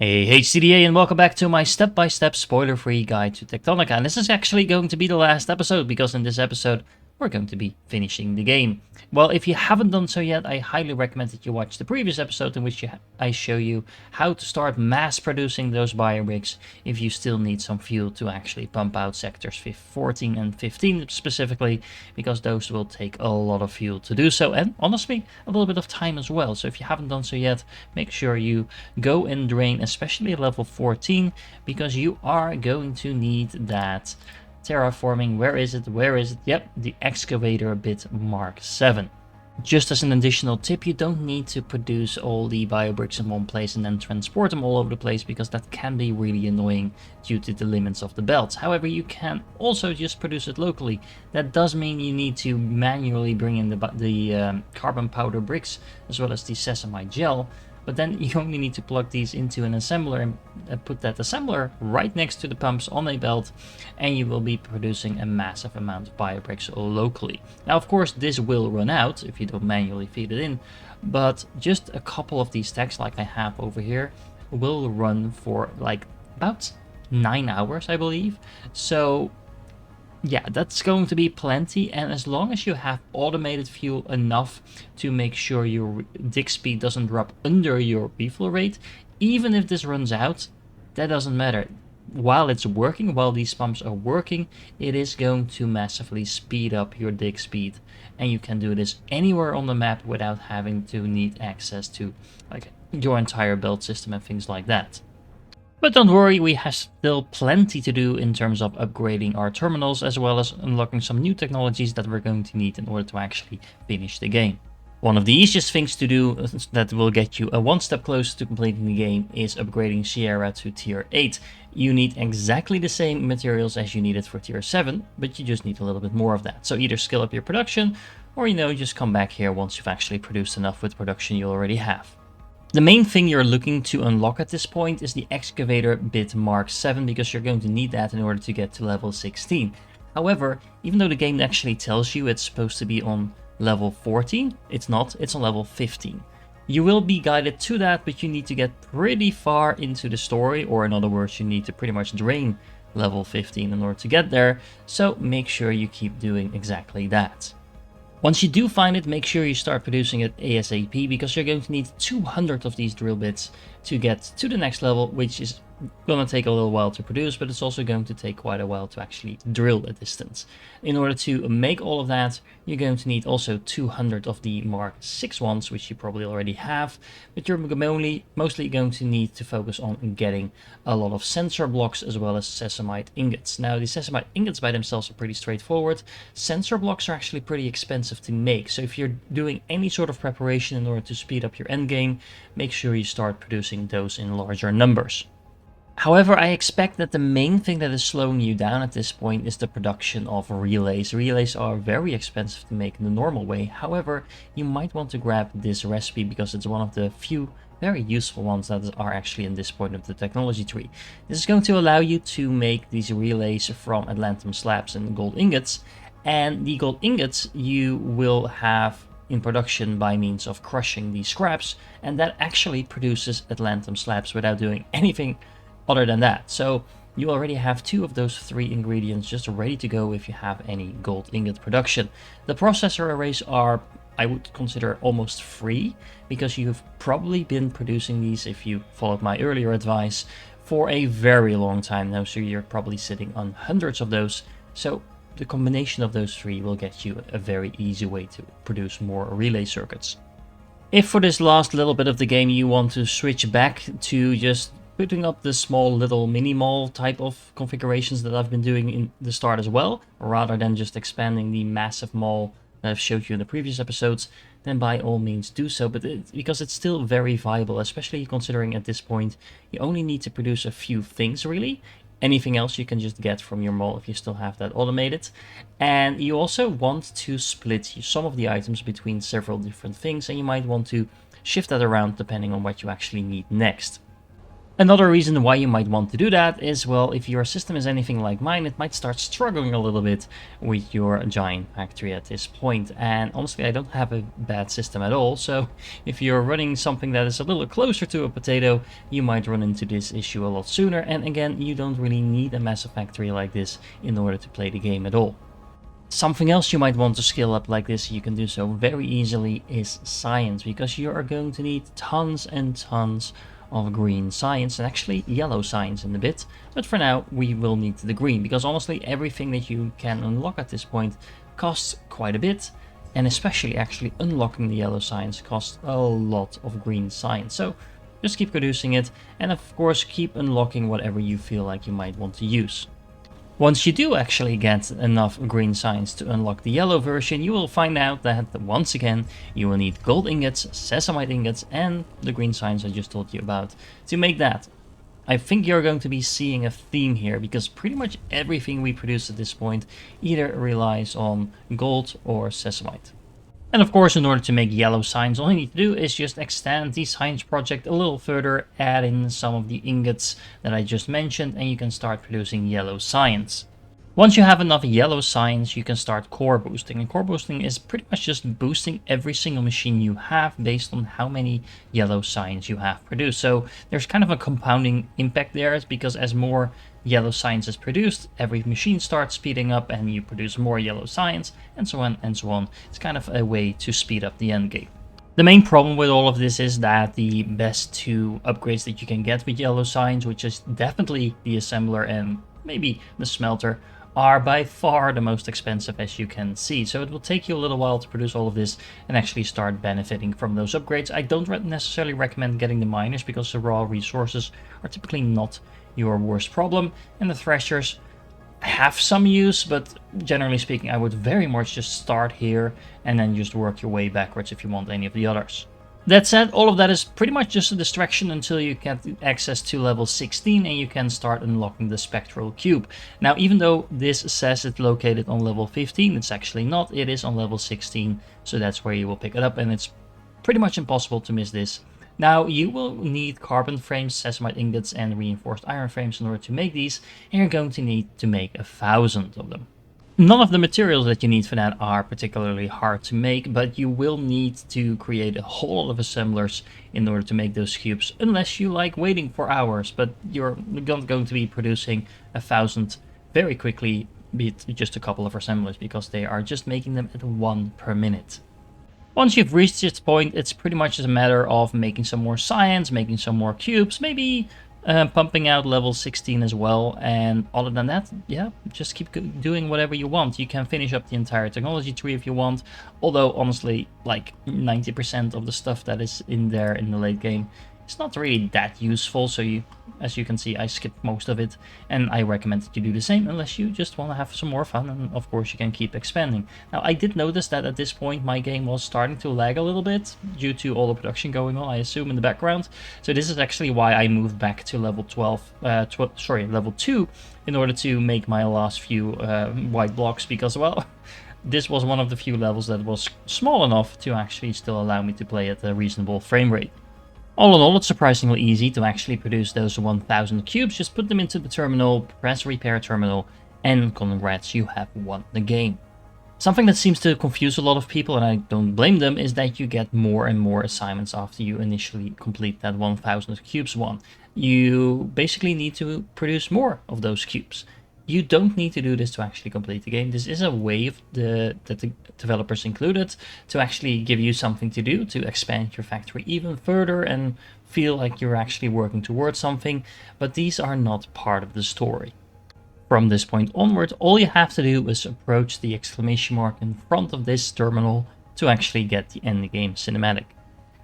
Hey HCDA, and welcome back to my step-by-step spoiler-free guide to Techtonica. And this is actually going to be the last episode, because in this episode we're going to be finishing the game. Well, if you haven't done so yet, I highly recommend that you watch the previous episode in which I show you how to start mass producing those biobricks if you still need some fuel to actually pump out sectors 14 and 15 specifically, because those will take a lot of fuel to do so, and honestly a little bit of time as well. So if you haven't done so yet, make sure you go and drain, especially at level 14, because you are going to need that terraforming. Where is it? Yep, the excavator bit Mark 7. Just as an additional tip, you don't need to produce all the biobricks in one place and then transport them all over the place, because that can be really annoying due to the limits of the belt. However, you can also just produce it locally. That does mean you need to manually bring in the carbon powder bricks as well as the sesamite gel. But then you only need to plug these into an assembler and put that assembler right next to the pumps on a belt, and you will be producing a massive amount of biobricks locally. Now, of course, this will run out if you don't manually feed it in, but just a couple of these stacks like I have over here will run for like about 9 hours, I believe. So yeah, that's going to be plenty, and as long as you have automated fuel enough to make sure your dig speed doesn't drop under your refill rate, even if this runs out, that doesn't matter. While it's working, while these pumps are working, it is going to massively speed up your dig speed, and you can do this anywhere on the map without having to need access to like your entire belt system and things like that. But don't worry, we have still plenty to do in terms of upgrading our terminals, as well as unlocking some new technologies that we're going to need in order to actually finish the game. One of the easiest things to do that will get you a one step closer to completing the game is upgrading Sierra to tier 8. You need exactly the same materials as you needed for tier 7, but you just need a little bit more of that. So either scale up your production, or just come back here once you've actually produced enough with production you already have. The main thing you're looking to unlock at this point is the excavator bit Mark 7, because you're going to need that in order to get to level 16. However, even though the game actually tells you it's supposed to be on level 14, it's not, it's on level 15. You will be guided to that, but you need to get pretty far into the story, or in other words, you need to pretty much drain level 15 in order to get there, so make sure you keep doing exactly that. Once you do find it, make sure you start producing it ASAP, because you're going to need 200 of these drill bits to get to the next level, which is going to take a little while to produce, but it's also going to take quite a while to actually drill a distance. In order to make all of that, you're going to need also 200 of the Mark 6 ones, which you probably already have, but you're mostly going to need to focus on getting a lot of sensor blocks as well as sesamite ingots. Now, the sesamite ingots by themselves are pretty straightforward. Sensor blocks are actually pretty expensive to make, so if you're doing any sort of preparation in order to speed up your endgame, make sure you start producing those in larger numbers. However, I expect that the main thing that is slowing you down at this point is the production of relays. Relays are very expensive to make in the normal way. However, you might want to grab this recipe, because it's one of the few very useful ones that are actually in this point of the technology tree. This is going to allow you to make these relays from adamantium slabs and gold ingots, and the gold ingots you will have in production by means of crushing these scraps, and that actually produces adamantium slabs without doing anything other than that. So you already have 2 of those 3 ingredients just ready to go if you have any gold ingot production. The processor arrays are, I would consider, almost free, because you've probably been producing these, if you followed my earlier advice, for a very long time now, so you're probably sitting on hundreds of those. So the combination of those 3 will get you a very easy way to produce more relay circuits. If for this last little bit of the game you want to switch back to just putting up the small little mini mall type of configurations that I've been doing in the start as well, rather than just expanding the massive mall that I've showed you in the previous episodes, then by all means do so, because it's still very viable, especially considering at this point you only need to produce a few things really. Anything else you can just get from your mall if you still have that automated. And you also want to split some of the items between several different things, and you might want to shift that around depending on what you actually need next. Another reason why you might want to do that is, well, if your system is anything like mine, it might start struggling a little bit with your giant factory at this point. And honestly, I don't have a bad system at all, so if you're running something that is a little closer to a potato, you might run into this issue a lot sooner. And again, you don't really need a massive factory like this in order to play the game at all. Something else you might want to scale up like this, you can do so very easily, is science, because you are going to need tons and tons of green science, and actually yellow science in a bit, but for now we will need the green, because honestly everything that you can unlock at this point costs quite a bit, and especially actually unlocking the yellow science costs a lot of green science. So just keep producing it, and of course keep unlocking whatever you feel like you might want to use. Once you do actually get enough green science to unlock the yellow version, you will find out that once again you will need gold ingots, sesamite ingots, and the green science I just told you about to make that. I think you're going to be seeing a theme here, because pretty much everything we produce at this point either relies on gold or sesamite. And of course, in order to make yellow science, all you need to do is just extend the science project a little further, add in some of the ingots that I just mentioned, and you can start producing yellow science. Once you have enough yellow science, you can start core boosting. And core boosting is pretty much just boosting every single machine you have based on how many yellow science you have produced. So there's kind of a compounding impact there, because as more yellow science is produced, every machine starts speeding up and you produce more yellow science, and so on and so on. It's kind of a way to speed up the end game. The main problem with all of this is that the best two upgrades that you can get with yellow science, which is definitely the assembler and maybe the smelter, are by far the most expensive, as you can see. So it will take you a little while to produce all of this and actually start benefiting from those upgrades. I don't necessarily recommend getting the miners, because the raw resources are typically not your worst problem, and the threshers have some use, but generally speaking I would very much just start here and then just work your way backwards if you want any of the others. That said, all of that is pretty much just a distraction until you get access to level 16 and you can start unlocking the spectral cube. Now, even though this says it's located on level 15, it's actually not. It is on level 16, so that's where you will pick it up, and it's pretty much impossible to miss this. Now, you will need carbon frames, sesamite ingots, and reinforced iron frames in order to make these, and you're going to need to make 1,000 of them. None of the materials that you need for that are particularly hard to make, but you will need to create a whole lot of assemblers in order to make those cubes, unless you like waiting for hours, but you're not going to be producing 1,000 very quickly, be it just a couple of assemblers, because they are just making them at 1 per minute. Once you've reached this point, it's pretty much just a matter of making some more science, making some more cubes, maybe pumping out level 16 as well, and other than that, yeah, just keep doing whatever you want. You can finish up the entire technology tree if you want, although honestly, like 90% of the stuff that is in there in the late game, it's not really that useful, so as you can see, I skipped most of it, and I recommend that you do the same unless you just want to have some more fun, and of course you can keep expanding. Now, I did notice that at this point my game was starting to lag a little bit due to all the production going on, I assume, in the background, so this is actually why I moved back to level level 2 in order to make my last few white blocks, because, well, this was one of the few levels that was small enough to actually still allow me to play at a reasonable frame rate. All in all, it's surprisingly easy to actually produce those 1,000 cubes. Just put them into the terminal, press repair terminal, and congrats, you have won the game. Something that seems to confuse a lot of people, and I don't blame them, is that you get more and more assignments after you initially complete that 1,000 cubes one. You basically need to produce more of those cubes. You don't need to do this to actually complete the game. This is a way that the developers included to actually give you something to do, to expand your factory even further and feel like you're actually working towards something, but these are not part of the story. From this point onward, all you have to do is approach the exclamation mark in front of this terminal to actually get the endgame cinematic.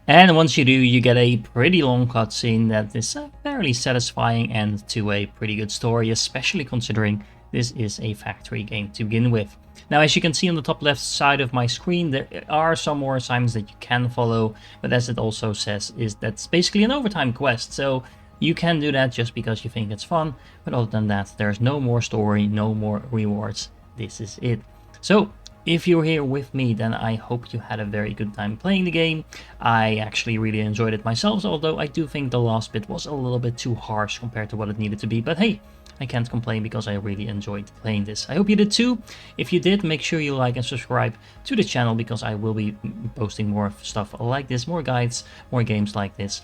And once you do, you get a pretty long cutscene that is a fairly satisfying end to a pretty good story, especially considering this is a factory game to begin with. Now, as you can see on the top left side of my screen, there are some more assignments that you can follow, but as it also says, that's basically an overtime quest, so you can do that just because you think it's fun, but other than that, there's no more story, no more rewards. This is it. So, If you're here with me, then I hope you had a very good time playing the game. I actually really enjoyed it myself, although I do think the last bit was a little bit too harsh compared to what it needed to be. But hey, I can't complain because I really enjoyed playing this. I hope you did too. If you did, make sure you like and subscribe to the channel because I will be posting more stuff like this, more guides, more games like this.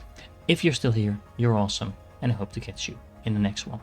If you're still here, you're awesome, and I hope to catch you in the next one.